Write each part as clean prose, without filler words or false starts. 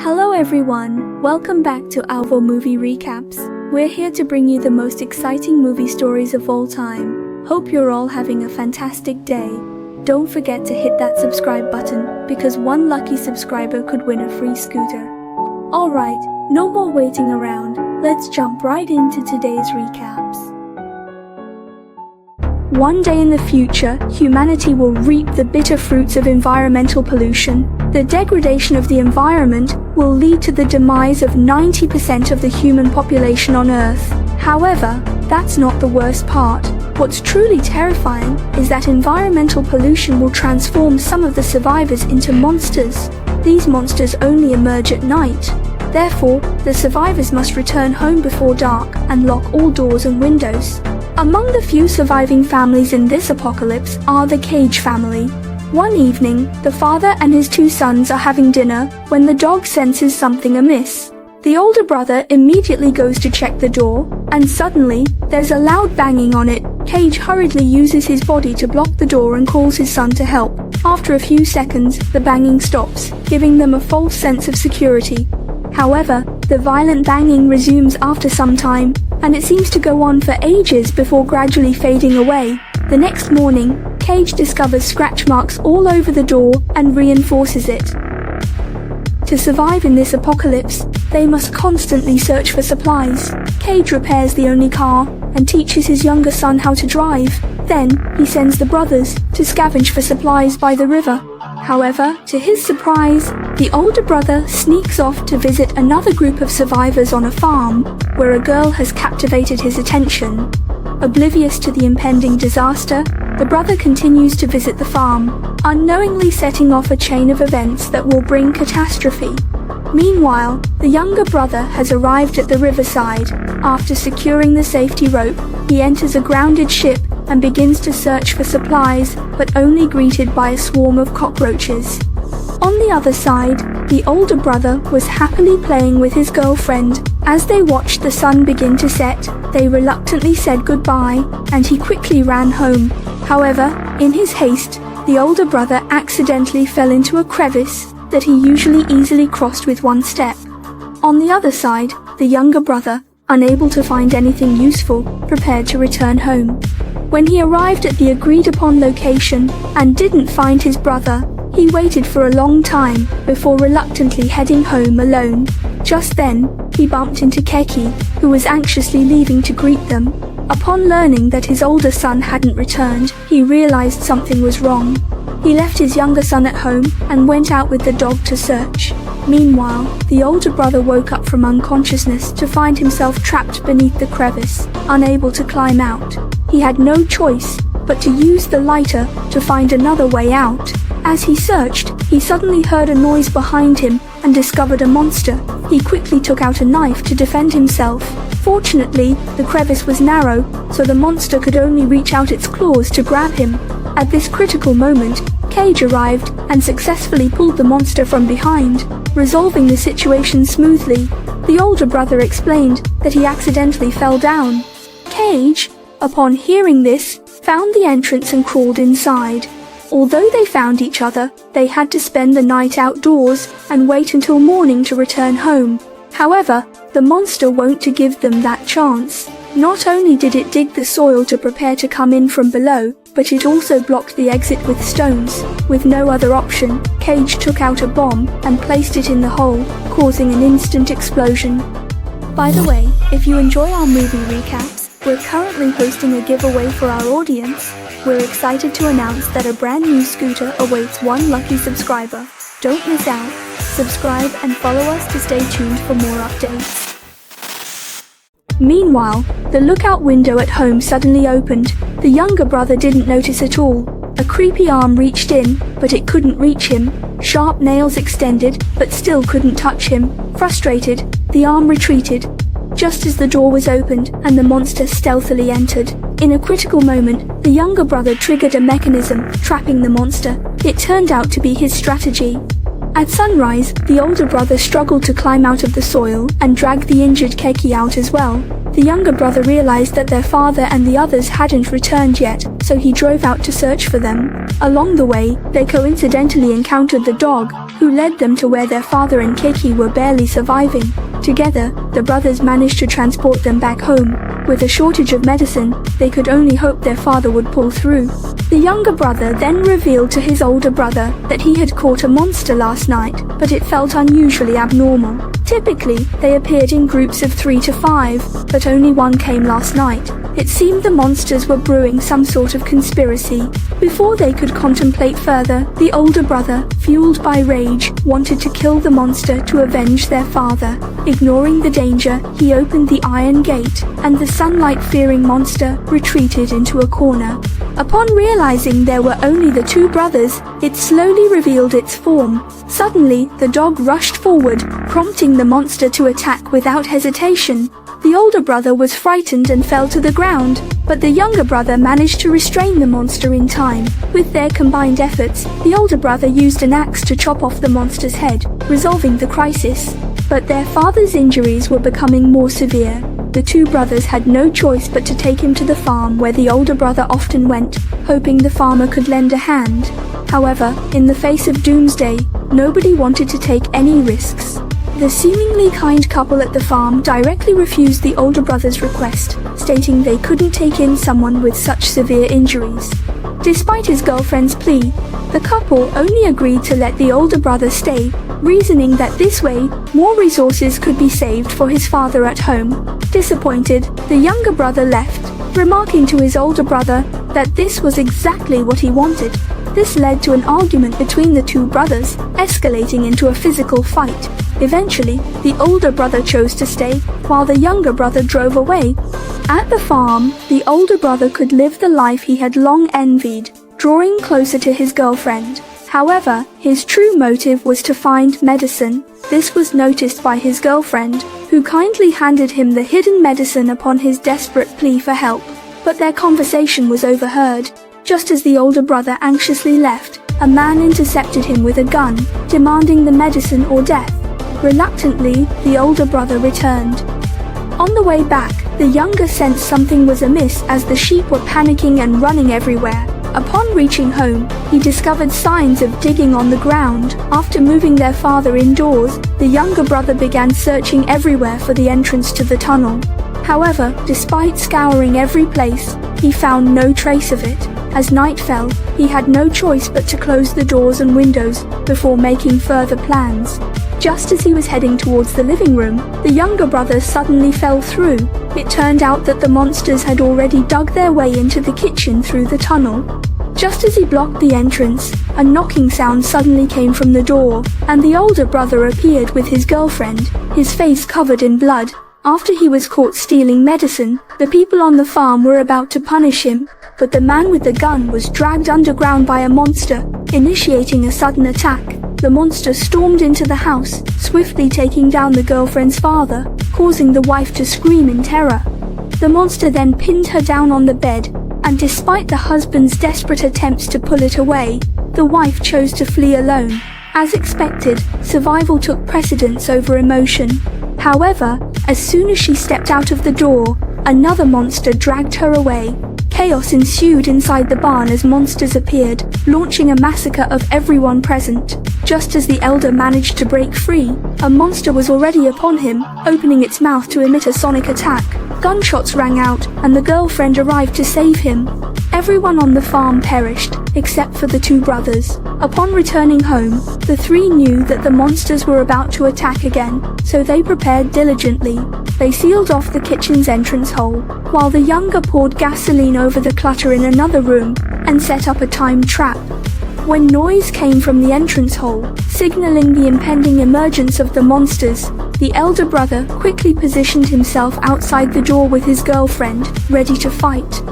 Hello everyone, welcome back to AOVO Movie Recaps. We're here to bring you the most exciting movie stories of all time. Hope you're all having a fantastic day. Don't forget to hit that subscribe button, because one lucky subscriber could win a free scooter. Alright, no more waiting around, let's jump right into today's recaps. One day in the future, humanity will reap the bitter fruits of environmental pollution. The degradation of the environment will lead to the demise of 90% of the human population on Earth. However, that's not the worst part. What's truly terrifying is that environmental pollution will transform some of the survivors into monsters. These monsters only emerge at night. Therefore, the survivors must return home before dark and lock all doors and windows. Among the few surviving families in this apocalypse are the Cage family. One evening, the father and his two sons are having dinner when the dog senses something amiss. The older brother immediately goes to check the door, and suddenly, there's a loud banging on it. Cage hurriedly uses his body to block the door and calls his son to help. After a few seconds, the banging stops, giving them a false sense of security. However, the violent banging resumes after some time, and it seems to go on for ages before gradually fading away. The next morning, Cage discovers scratch marks all over the door and reinforces it. To survive in this apocalypse, they must constantly search for supplies. Cage repairs the only car and teaches his younger son how to drive. Then, he sends the brothers to scavenge for supplies by the river. However, to his surprise, the older brother sneaks off to visit another group of survivors on a farm, where a girl has captivated his attention. Oblivious to the impending disaster, the brother continues to visit the farm, unknowingly setting off a chain of events that will bring catastrophe. Meanwhile, the younger brother has arrived at the riverside. After securing the safety rope, he enters a grounded ship and begins to search for supplies, but only greeted by a swarm of cockroaches. On the other side, the older brother was happily playing with his girlfriend. As they watched the sun begin to set, they reluctantly said goodbye, and he quickly ran home. However, in his haste, the older brother accidentally fell into a crevice that he usually easily crossed with one step. On the other side, the younger brother, unable to find anything useful, prepared to return home. When he arrived at the agreed-upon location and didn't find his brother, he waited for a long time before reluctantly heading home alone. Just then, he bumped into Keki, who was anxiously leaving to greet them. Upon learning that his older son hadn't returned, he realized something was wrong. He left his younger son at home and went out with the dog to search. Meanwhile, the older brother woke up from unconsciousness to find himself trapped beneath the crevice, unable to climb out. He had no choice but to use the lighter to find another way out. As he searched, he suddenly heard a noise behind him and discovered a monster. He quickly took out a knife to defend himself. Fortunately, the crevice was narrow, so the monster could only reach out its claws to grab him. At this critical moment, Cage arrived and successfully pulled the monster from behind, resolving the situation smoothly. The older brother explained that he accidentally fell down. Cage, upon hearing this, found the entrance and crawled inside. Although they found each other, they had to spend the night outdoors and wait until morning to return home. However, the monster won't to give them that chance. Not only did it dig the soil to prepare to come in from below, but it also blocked the exit with stones. With no other option, Cage took out a bomb and placed it in the hole, causing an instant explosion. By the way, if you enjoy our movie recaps, we're currently hosting a giveaway for our audience. We're excited to announce that a brand new scooter awaits one lucky subscriber. Don't miss out. Subscribe and follow us to stay tuned for more updates. Meanwhile, the lookout window at home suddenly opened. The younger brother didn't notice at all. A creepy arm reached in, but it couldn't reach him. Sharp nails extended, but still couldn't touch him. Frustrated, the arm retreated, just as the door was opened and the monster stealthily entered. In a critical moment, the younger brother triggered a mechanism, trapping the monster. It turned out to be his strategy. At sunrise, the older brother struggled to climb out of the soil and dragged the injured Keki out as well. The younger brother realized that their father and the others hadn't returned yet, so he drove out to search for them. Along the way, they coincidentally encountered the dog, who led them to where their father and Keki were barely surviving. Together, the brothers managed to transport them back home. With a shortage of medicine, they could only hope their father would pull through. The younger brother then revealed to his older brother that he had caught a monster last night, but it felt unusually abnormal. Typically, they appeared in groups of 3 to 5, but only one came last night. It seemed the monsters were brewing some sort of conspiracy. Before they could contemplate further, the older brother, fueled by rage, wanted to kill the monster to avenge their father. Ignoring the danger, he opened the iron gate, and the sunlight-fearing monster retreated into a corner. Upon realizing there were only the two brothers, it slowly revealed its form. Suddenly, the dog rushed forward, prompting the monster to attack without hesitation. The older brother was frightened and fell to the ground, but the younger brother managed to restrain the monster in time. With their combined efforts, the older brother used an axe to chop off the monster's head, resolving the crisis. But their father's injuries were becoming more severe. The two brothers had no choice but to take him to the farm where the older brother often went, hoping the farmer could lend a hand. However, in the face of doomsday, nobody wanted to take any risks. The seemingly kind couple at the farm directly refused the older brother's request, stating they couldn't take in someone with such severe injuries. Despite his girlfriend's plea, the couple only agreed to let the older brother stay, reasoning that this way, more resources could be saved for his father at home. Disappointed, the younger brother left, remarking to his older brother that this was exactly what he wanted. This led to an argument between the two brothers, escalating into a physical fight. Eventually, the older brother chose to stay, while the younger brother drove away. At the farm, the older brother could live the life he had long envied, drawing closer to his girlfriend. However, his true motive was to find medicine. This was noticed by his girlfriend, who kindly handed him the hidden medicine upon his desperate plea for help. But their conversation was overheard. Just as the older brother anxiously left, a man intercepted him with a gun, demanding the medicine or death. Reluctantly, the older brother returned. On the way back, the younger sensed something was amiss as the sheep were panicking and running everywhere. Upon reaching home, he discovered signs of digging on the ground. After moving their father indoors, the younger brother began searching everywhere for the entrance to the tunnel. However, despite scouring every place, he found no trace of it. As night fell, he had no choice but to close the doors and windows before making further plans. Just as he was heading towards the living room, the younger brother suddenly fell through. It turned out that the monsters had already dug their way into the kitchen through the tunnel. Just as he blocked the entrance, a knocking sound suddenly came from the door, and the older brother appeared with his girlfriend, his face covered in blood. After he was caught stealing medicine, the people on the farm were about to punish him, but the man with the gun was dragged underground by a monster, initiating a sudden attack. The monster stormed into the house, swiftly taking down the girlfriend's father, causing the wife to scream in terror. The monster then pinned her down on the bed, and despite the husband's desperate attempts to pull it away, the wife chose to flee alone. As expected, survival took precedence over emotion. However, as soon as she stepped out of the door, another monster dragged her away. Chaos ensued inside the barn as monsters appeared, launching a massacre of everyone present. Just as the elder managed to break free, a monster was already upon him, opening its mouth to emit a sonic attack. Gunshots rang out, and the girlfriend arrived to save him. Everyone on the farm perished, except for the two brothers. Upon returning home, the three knew that the monsters were about to attack again, so they prepared diligently. They sealed off the kitchen's entrance hole, while the younger poured gasoline over the clutter in another room, and set up a timed trap. When noise came from the entrance hole, signaling the impending emergence of the monsters, the elder brother quickly positioned himself outside the door with his girlfriend, ready to fight.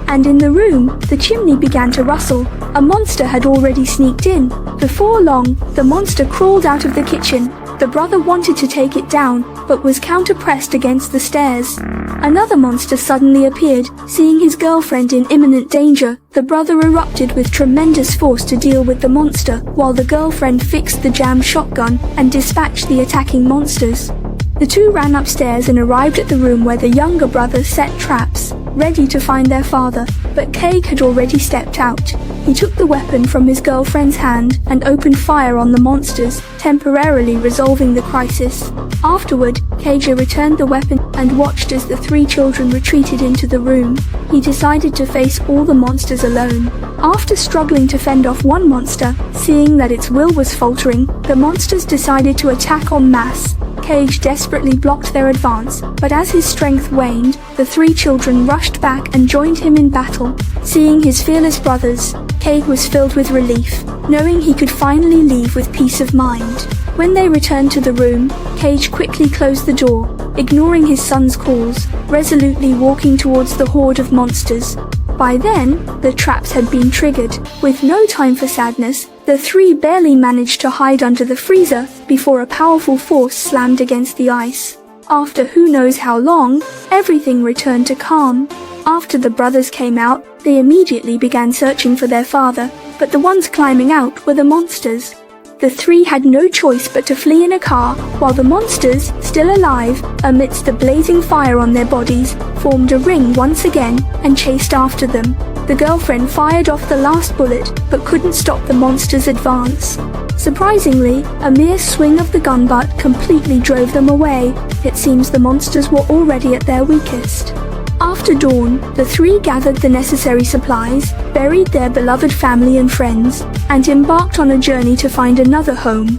And in the room, the chimney began to rustle. A monster had already sneaked in. Before long, the monster crawled out of the kitchen. The brother wanted to take it down, but was counter-pressed against the stairs. Another monster suddenly appeared. Seeing his girlfriend in imminent danger, the brother erupted with tremendous force to deal with the monster, while the girlfriend fixed the jammed shotgun and dispatched the attacking monsters. The two ran upstairs and arrived at the room where the younger brother set traps, ready to find their father, but Cage had already stepped out. He took the weapon from his girlfriend's hand and opened fire on the monsters, temporarily resolving the crisis. Afterward, Cage returned the weapon and watched as the three children retreated into the room. He decided to face all the monsters alone. After struggling to fend off one monster, seeing that its will was faltering, the monsters decided to attack en masse. Cage desperately blocked their advance, but as his strength waned, the three children rushed back and joined him in battle. Seeing his fearless brothers, Cage was filled with relief, knowing he could finally leave with peace of mind. When they returned to the room, Cage quickly closed the door, ignoring his son's calls, resolutely walking towards the horde of monsters. By then, the traps had been triggered. With no time for sadness, the three barely managed to hide under the freezer before a powerful force slammed against the ice. After who knows how long, everything returned to calm. After the brothers came out, they immediately began searching for their father, but the ones climbing out were the monsters. The three had no choice but to flee in a car, while the monsters, still alive, amidst the blazing fire on their bodies, formed a ring once again and chased after them. The girlfriend fired off the last bullet, but couldn't stop the monsters' advance. Surprisingly, a mere swing of the gun butt completely drove them away. It seems the monsters were already at their weakest. After dawn, the three gathered the necessary supplies, buried their beloved family and friends, and embarked on a journey to find another home.